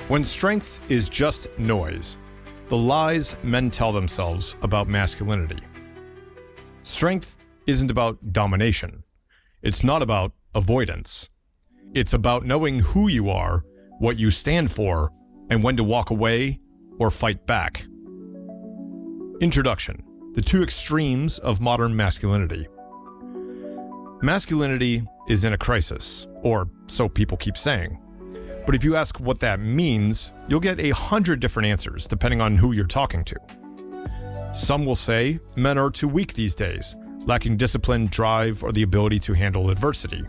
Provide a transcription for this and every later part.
When strength is just noise, the lies men tell themselves about masculinity. Strength isn't about domination. It's not about avoidance. It's about knowing who you are, what you stand for, and when to walk away or fight back. Introduction: the two extremes of modern masculinity. Masculinity is in a crisis, or so people keep saying. But if you ask what that means, you'll get 100 different answers depending on who you're talking to. Some will say men are too weak these days, lacking discipline, drive, or the ability to handle adversity.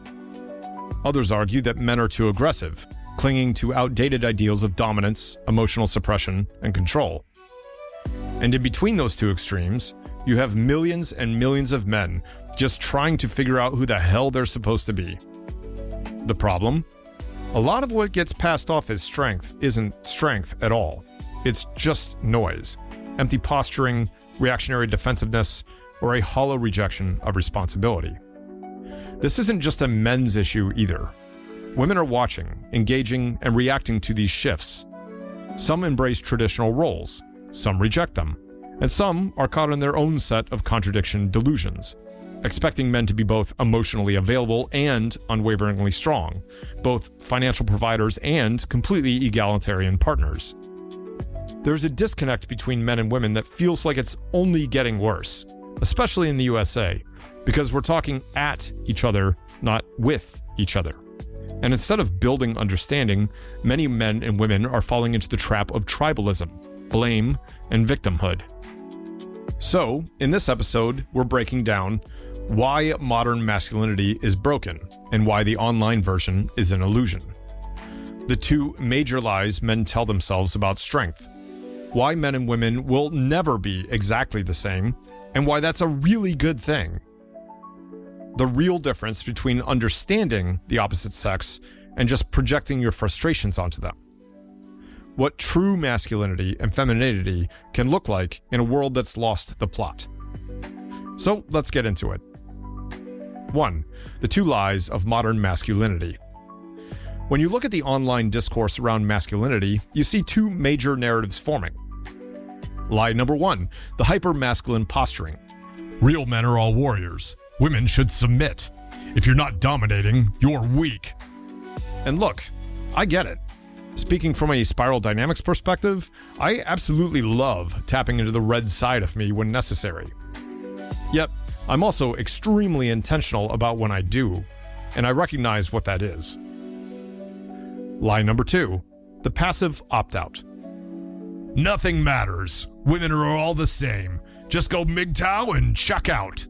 Others argue that men are too aggressive, clinging to outdated ideals of dominance, emotional suppression, and control. And in between those two extremes, you have millions and millions of men just trying to figure out who the hell they're supposed to be. The problem? A lot of what gets passed off as strength isn't strength at all. It's just noise, empty posturing, reactionary defensiveness, or a hollow rejection of responsibility. This isn't just a men's issue either. Women are watching, engaging, and reacting to these shifts. Some embrace traditional roles, some reject them, and some are caught in their own set of contradiction delusions, expecting men to be both emotionally available and unwaveringly strong, both financial providers and completely egalitarian partners. There's a disconnect between men and women that feels like it's only getting worse, especially in the USA, because we're talking at each other, not with each other. And instead of building understanding, many men and women are falling into the trap of tribalism, blame, and victimhood. So, in this episode, we're breaking down why modern masculinity is broken and why the online version is an illusion. The two major lies men tell themselves about strength. Why men and women will never be exactly the same, and why that's a really good thing. The real difference between understanding the opposite sex and just projecting your frustrations onto them. What true masculinity and femininity can look like in a world that's lost the plot. So let's get into it. 1. The two lies of modern masculinity. When you look at the online discourse around masculinity, you see two major narratives forming. Lie number 1, the hyper-masculine posturing. Real men are all warriors. Women should submit. If you're not dominating, you're weak. And look, I get it. Speaking from a spiral dynamics perspective, I absolutely love tapping into the red side of me when necessary. Yet, I'm also extremely intentional about when I do, and I recognize what that is. Lie number 2, the passive opt-out. Nothing matters. Women are all the same. Just go MGTOW and check out.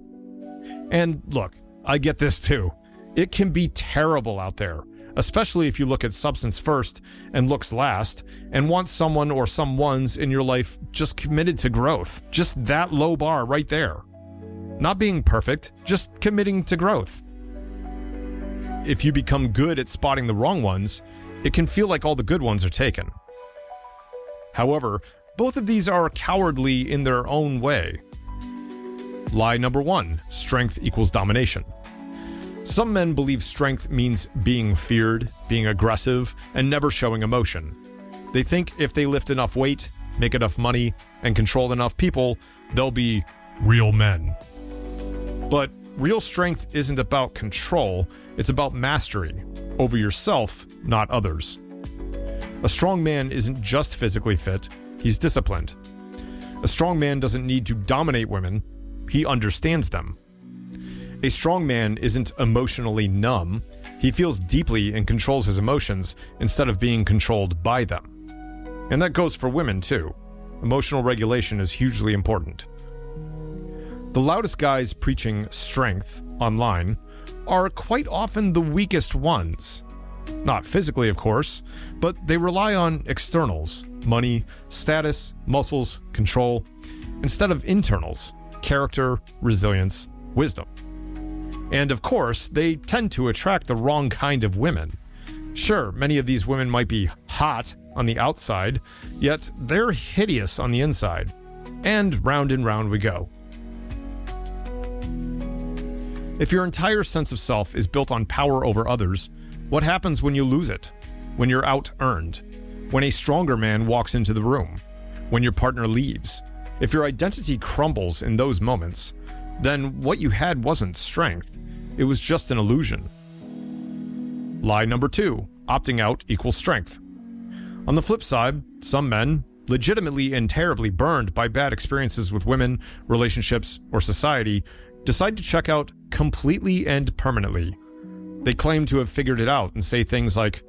And look, I get this too. It can be terrible out there, especially if you look at substance first and looks last, and want someone or someones in your life just committed to growth. Just that low bar right there. Not being perfect, just committing to growth. If you become good at spotting the wrong ones, it can feel like all the good ones are taken. However, both of these are cowardly in their own way. Lie number 1, strength equals domination. Some men believe strength means being feared, being aggressive, and never showing emotion. They think if they lift enough weight, make enough money, and control enough people, they'll be real men. But real strength isn't about control, it's about mastery over yourself, not others. A strong man isn't just physically fit, he's disciplined. A strong man doesn't need to dominate women, he understands them. A strong man isn't emotionally numb, he feels deeply and controls his emotions instead of being controlled by them. And that goes for women too. Emotional regulation is hugely important. The loudest guys preaching strength online are quite often the weakest ones. Not physically, of course, but they rely on externals, money, status, muscles, control, instead of internals, character, resilience, wisdom. And of course, they tend to attract the wrong kind of women. Sure, many of these women might be hot on the outside, yet they're hideous on the inside. And round we go. If your entire sense of self is built on power over others, what happens when you lose it? When you're out-earned? when a stronger man walks into the room, when your partner leaves. If your identity crumbles in those moments, then what you had wasn't strength, it was just an illusion. Lie number 2, opting out equals strength. On the flip side, some men, legitimately and terribly burned by bad experiences with women, relationships, or society, decide to check out completely and permanently. They claim to have figured it out and say things like,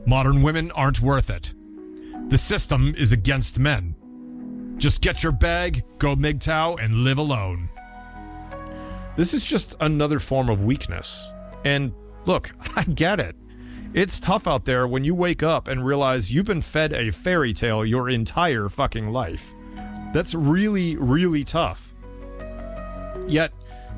"Modern women aren't worth it. The system is against men. Just get your bag, go MGTOW, and live alone." This is just another form of weakness. And look, I get it. It's tough out there when you wake up and realize you've been fed a fairy tale your entire fucking life. That's really, really tough. Yet,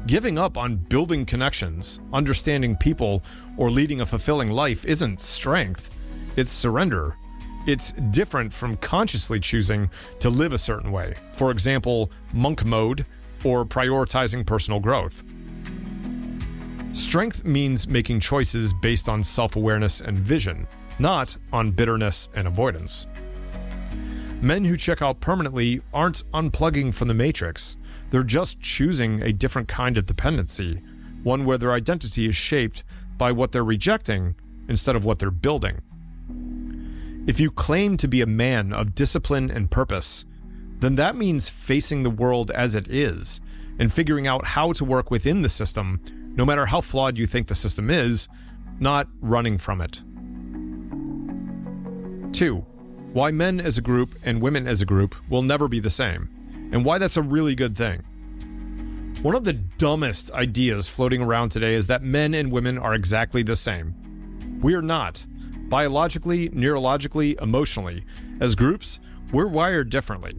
giving up on building connections, understanding people, or leading a fulfilling life isn't strength. It's surrender. It's different from consciously choosing to live a certain way. For example, monk mode or prioritizing personal growth. Strength means making choices based on self-awareness and vision, not on bitterness and avoidance. Men who check out permanently aren't unplugging from the matrix. They're just choosing a different kind of dependency, one where their identity is shaped by what they're rejecting instead of what they're building. If you claim to be a man of discipline and purpose, then that means facing the world as it is and figuring out how to work within the system, no matter how flawed you think the system is, not running from it. 2. Why men as a group and women as a group will never be the same, and why that's a really good thing. One of the dumbest ideas floating around today is that men and women are exactly the same. We are not. Biologically, neurologically, emotionally. As groups, we're wired differently.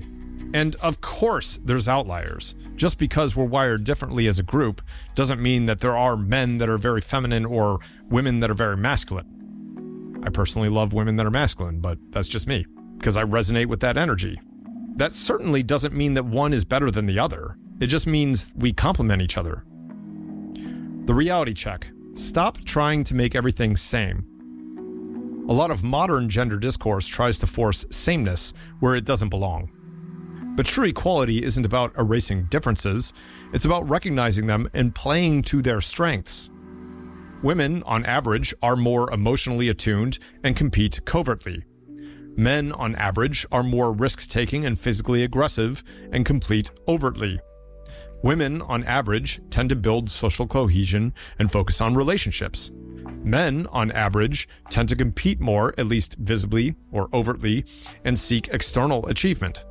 And of course, there's outliers. Just because we're wired differently as a group doesn't mean that there are men that are very feminine or women that are very masculine. I personally love women that are masculine, but that's just me, because I resonate with that energy. That certainly doesn't mean that one is better than the other. It just means we complement each other. The reality check. Stop trying to make everything same. A lot of modern gender discourse tries to force sameness where it doesn't belong. But true equality isn't about erasing differences, it's about recognizing them and playing to their strengths. Women, on average, are more emotionally attuned and compete covertly. Men, on average, are more risk-taking and physically aggressive and compete overtly. Women, on average, tend to build social cohesion and focus on relationships. Men, on average, tend to compete more, at least visibly or overtly, and seek external achievement.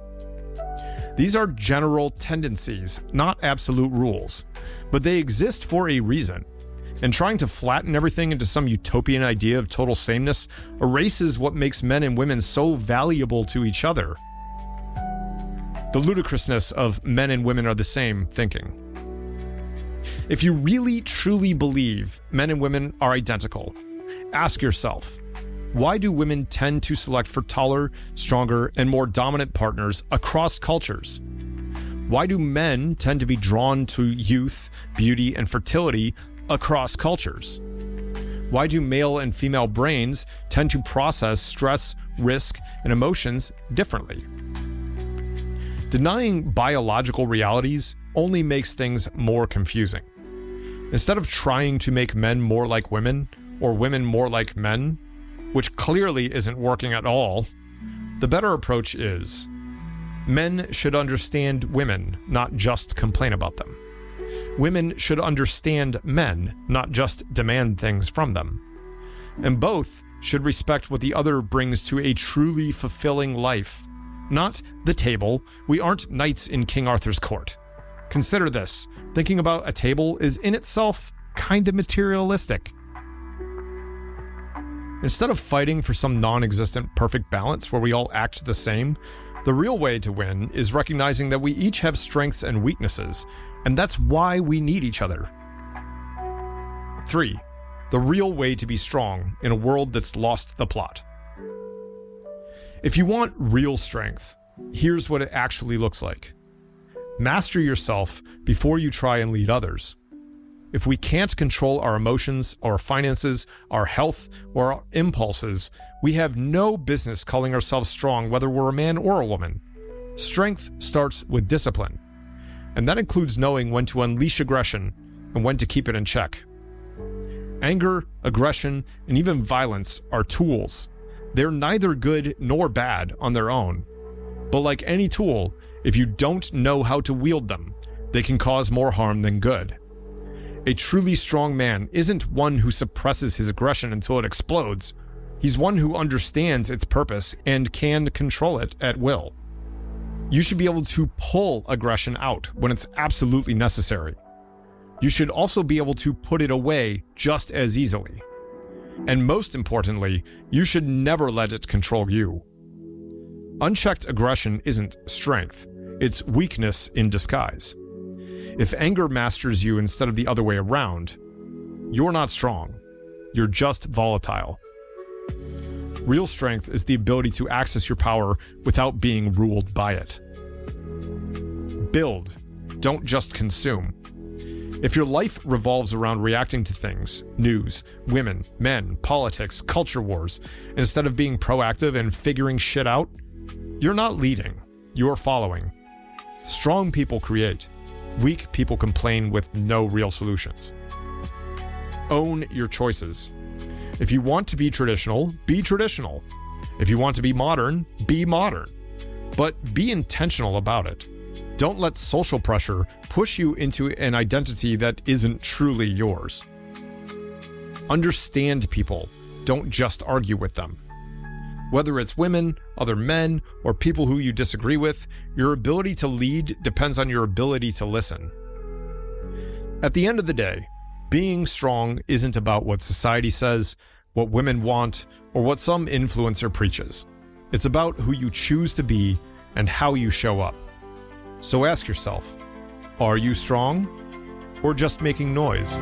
These are general tendencies, not absolute rules, but they exist for a reason. And trying to flatten everything into some utopian idea of total sameness erases what makes men and women so valuable to each other. The ludicrousness of men and women are the same thinking. If you really truly believe men and women are identical, ask yourself, why do women tend to select for taller, stronger, and more dominant partners across cultures? Why do men tend to be drawn to youth, beauty, and fertility across cultures? Why do male and female brains tend to process stress, risk, and emotions differently? Denying biological realities only makes things more confusing. Instead of trying to make men more like women, or women more like men, which clearly isn't working at all, the better approach is, men should understand women, not just complain about them. Women should understand men, not just demand things from them. And both should respect what the other brings to a truly fulfilling life. Not the table. We aren't knights in King Arthur's court. Consider this. Thinking about a table is in itself kind of materialistic. Instead of fighting for some non-existent perfect balance where we all act the same, the real way to win is recognizing that we each have strengths and weaknesses, and that's why we need each other. 3. The real way to be strong in a world that's lost the plot. If you want real strength, here's what it actually looks like. Master yourself before you try and lead others. If we can't control our emotions, our finances, our health, or our impulses, We have no business calling ourselves strong, whether we're a man or a woman. Strength starts with discipline, and that includes knowing when to unleash aggression and when to keep it in check. Anger, aggression, and even violence are tools. They're neither good nor bad on their own. But like any tool, if you don't know how to wield them, they can cause more harm than good. A truly strong man isn't one who suppresses his aggression until it explodes. He's one who understands its purpose and can control it at will. You should be able to pull aggression out when it's absolutely necessary. You should also be able to put it away just as easily. And most importantly, you should never let it control you. Unchecked aggression isn't strength, it's weakness in disguise. If anger masters you instead of the other way around, you're not strong, you're just volatile. Real strength is the ability to access your power without being ruled by it. Build, don't just consume. If your life revolves around reacting to things, news, women, men, politics, culture wars, instead of being proactive and figuring shit out, you're not leading, you're following. Strong people create. Weak people complain with no real solutions. Own your choices. If you want to be traditional, be traditional. If you want to be modern, be modern. But be intentional about it. Don't let social pressure push you into an identity that isn't truly yours. Understand people, don't just argue with them. Whether it's women, other men, or people who you disagree with, your ability to lead depends on your ability to listen. At the end of the day, being strong isn't about what society says, what women want, or what some influencer preaches. It's about who you choose to be and how you show up. So ask yourself, are you strong or just making noise?